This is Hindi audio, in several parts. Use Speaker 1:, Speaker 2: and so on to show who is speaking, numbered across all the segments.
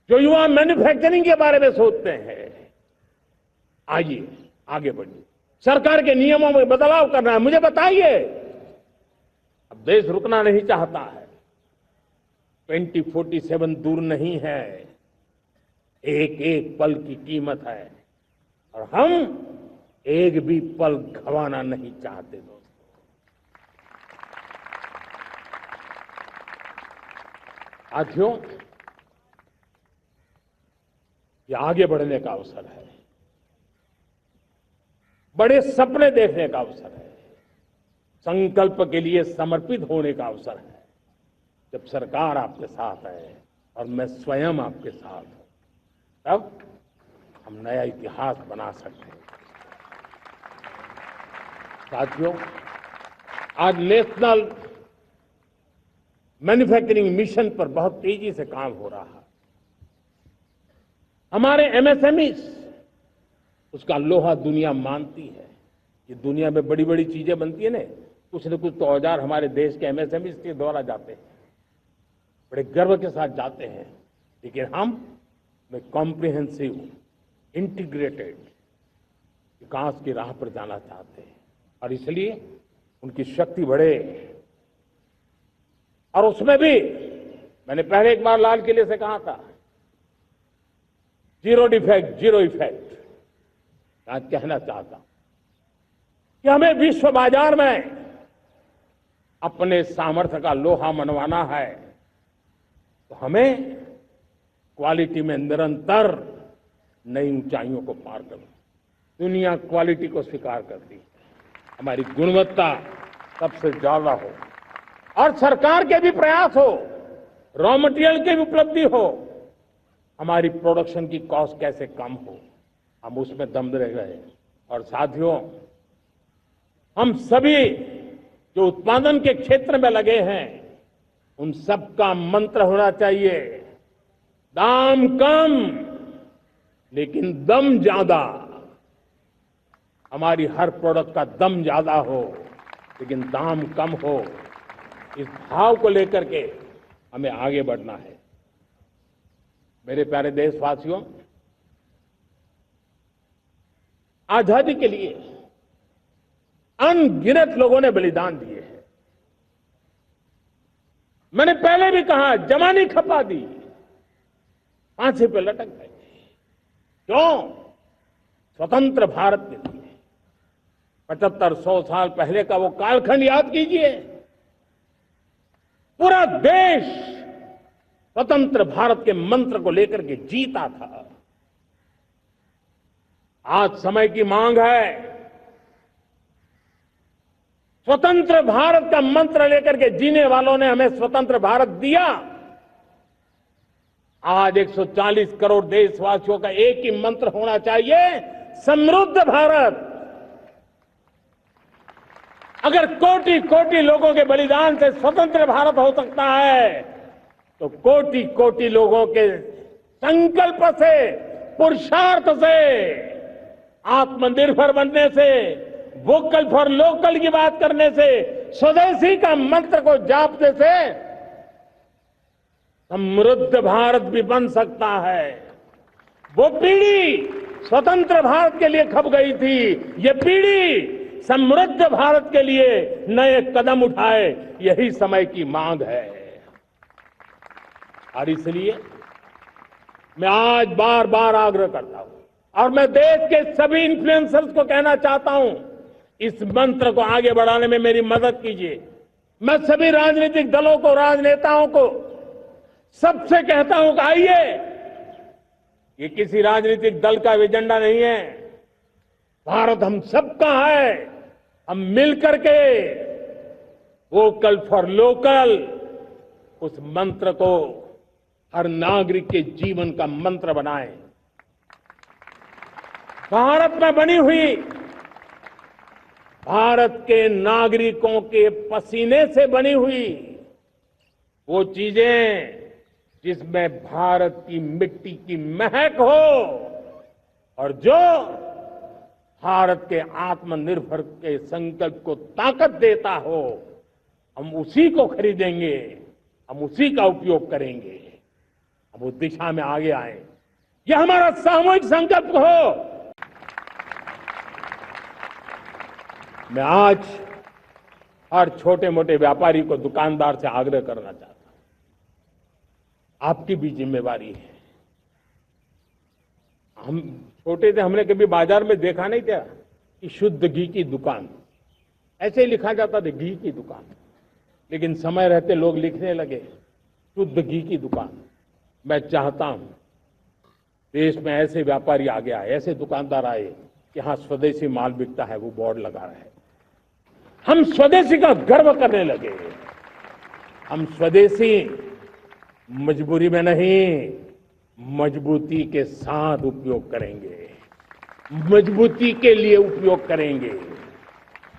Speaker 1: जो युवा मैन्युफैक्चरिंग के बारे में सोचते हैं, आइए आगे बढ़िए। सरकार के नियमों में बदलाव करना है, मुझे बताइए। अब देश रुकना नहीं चाहता है। 2047 दूर नहीं है, एक एक पल की कीमत है और हम एक भी पल गंवाना नहीं चाहते दोस्तों। साथियों, ये आगे बढ़ने का अवसर है, बड़े सपने देखने का अवसर है, संकल्प के लिए समर्पित होने का अवसर है। जब सरकार आपके साथ है और मैं स्वयं आपके साथ हूं, तब हम नया इतिहास बना सकते हैं। साथियों, आज नेशनल मैन्युफैक्चरिंग मिशन पर बहुत तेजी से काम हो रहा है। हमारे एमएसएमई उसका लोहा दुनिया मानती है। ये दुनिया में बड़ी बड़ी चीजें बनती है ना, कुछ न कुछ तो औजार हमारे देश के एमएसएमई के द्वारा जाते हैं, बड़े गर्व के साथ जाते हैं। लेकिन हम कॉम्प्रिहेंसिव इंटीग्रेटेड विकास की राह पर जाना चाहते हैं और इसलिए उनकी शक्ति बढ़े। और उसमें भी मैंने पहले एक बार लाल किले से कहा था, जीरो डिफेक्ट जीरो इफेक्ट। आज कहना चाहता हूं कि हमें विश्व बाजार में अपने सामर्थ्य का लोहा मनवाना है, तो हमें क्वालिटी में निरंतर नई ऊंचाइयों को पार करना। दुनिया क्वालिटी को स्वीकार करती है, हमारी गुणवत्ता सबसे ज्यादा हो और सरकार के भी प्रयास हो, रॉ मटेरियल की भी उपलब्धि हो, हमारी प्रोडक्शन की कॉस्ट कैसे कम हो, हम उसमें दम रह गए। और साथियों, हम सभी जो उत्पादन के क्षेत्र में लगे हैं, उन सबका मंत्र होना चाहिए, दाम कम लेकिन दम ज्यादा। हमारी हर प्रोडक्ट का दम ज्यादा हो लेकिन दाम कम हो। इस भाव को लेकर के हमें आगे बढ़ना है। मेरे प्यारे देशवासियों, आजादी के लिए अनगिनत लोगों ने बलिदान दिए हैं। मैंने पहले भी कहा, जवानी खपा दी, फांसी पे लटक गए। क्यों? स्वतंत्र भारत के लिए। 75-100 साल पहले का वो कालखंड याद कीजिए। पूरा देश स्वतंत्र भारत के मंत्र को लेकर के जीता था। आज समय की मांग है, स्वतंत्र भारत का मंत्र लेकर के जीने वालों ने हमें स्वतंत्र भारत दिया। आज 140 करोड़ देशवासियों का एक ही मंत्र होना चाहिए, समृद्ध भारत। अगर कोटि कोटि लोगों के बलिदान से स्वतंत्र भारत हो सकता है, तो कोटि कोटि लोगों के संकल्प से, पुरुषार्थ से, आत्मनिर्भर बनने से, वोकल फॉर लोकल की बात करने से, स्वदेशी का मंत्र को जापने से समृद्ध भारत भी बन सकता है। वो पीढ़ी स्वतंत्र भारत के लिए खप गई थी, ये पीढ़ी समृद्ध भारत के लिए नए कदम उठाए, यही समय की मांग है। और इसलिए मैं आज बार बार आग्रह करता हूं और मैं देश के सभी इन्फ्लुएंसर्स को कहना चाहता हूं, इस मंत्र को आगे बढ़ाने में मेरी मदद कीजिए। मैं सभी राजनीतिक दलों को, राजनेताओं को सबसे कहता हूं कि आइए, ये किसी राजनीतिक दल का एजेंडा नहीं है, भारत हम सबका है। हम मिलकर के वोकल फॉर लोकल उस मंत्र को हर नागरिक के जीवन का मंत्र बनाएं। भारत में बनी हुई, भारत के नागरिकों के पसीने से बनी हुई वो चीजें जिसमें भारत की मिट्टी की महक हो और जो भारत के आत्मनिर्भर के संकल्प को ताकत देता हो, हम उसी को खरीदेंगे, हम उसी का उपयोग करेंगे, हम वो दिशा में आगे आए। यह हमारा सामूहिक संकल्प हो। मैं आज हर छोटे मोटे व्यापारी को, दुकानदार से आग्रह करना चाहता हूं, आपकी भी जिम्मेवारी है। हम छोटे थे, हमने कभी बाजार में देखा नहीं था कि शुद्ध घी की दुकान, ऐसे ही लिखा जाता था घी की दुकान। लेकिन समय रहते लोग लिखने लगे शुद्ध घी की दुकान। मैं चाहता हूं देश में ऐसे व्यापारी आगे आए, ऐसे दुकानदार आए कि हाँ स्वदेशी माल बिकता है, वो बोर्ड लगा रहे हैं। हम स्वदेशी का गर्व करने लगे। हम स्वदेशी मजबूरी में नहीं, मजबूती के साथ उपयोग करेंगे, मजबूती के लिए उपयोग करेंगे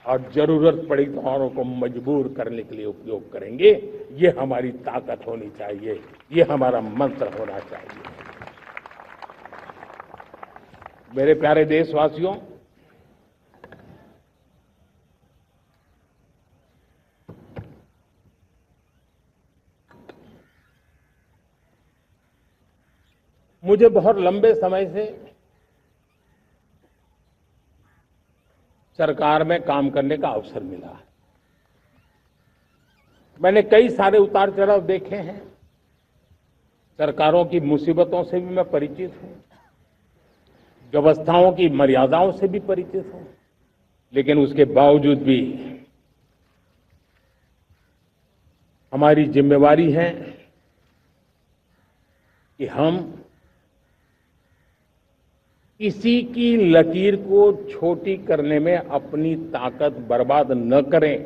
Speaker 1: और जरूरत पड़ी तो औरों को मजबूर करने के लिए उपयोग करेंगे। ये हमारी ताकत होनी चाहिए, ये हमारा मंत्र होना चाहिए। मेरे प्यारे देशवासियों, मुझे बहुत लंबे समय से सरकार में काम करने का अवसर मिला है। मैंने कई सारे उतार चढ़ाव देखे हैं। सरकारों की मुसीबतों से भी मैं परिचित हूं, व्यवस्थाओं की मर्यादाओं से भी परिचित हूं। लेकिन उसके बावजूद भी हमारी जिम्मेवारी है कि हम किसी की लकीर को छोटी करने में अपनी ताकत बर्बाद न करें।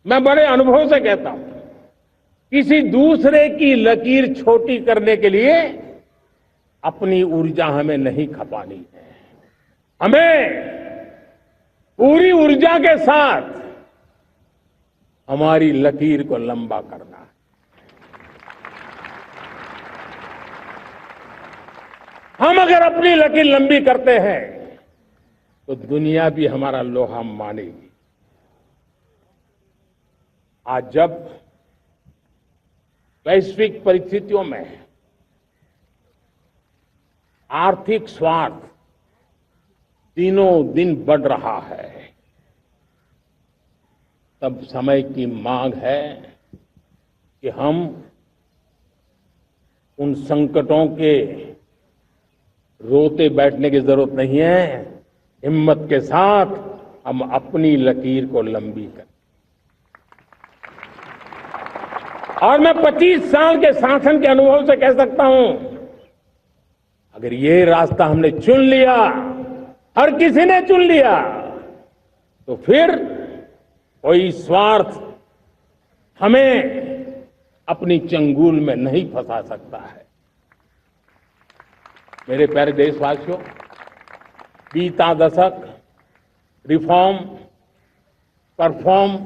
Speaker 1: मैं बड़े अनुभव से कहता हूं, किसी दूसरे की लकीर छोटी करने के लिए अपनी ऊर्जा हमें नहीं खपानी है। हमें पूरी ऊर्जा के साथ हमारी लकीर को लंबा करना है। हम अगर अपनी लकीर लंबी करते हैं तो दुनिया भी हमारा लोहा मानेगी। आज जब वैश्विक परिस्थितियों में आर्थिक स्वार्थ दिनों दिन बढ़ रहा है, तब समय की मांग है कि हम उन संकटों के रोते बैठने की जरूरत नहीं है। हिम्मत के साथ हम अपनी लकीर को लंबी करें। और मैं 25 साल के शासन के अनुभव से कह सकता हूं, अगर ये रास्ता हमने चुन लिया, हर किसी ने चुन लिया, तो फिर कोई स्वार्थ हमें अपनी चंगुल में नहीं फंसा सकता है। मेरे प्यारे देशवासियों, बीता दशक रिफॉर्म, परफॉर्म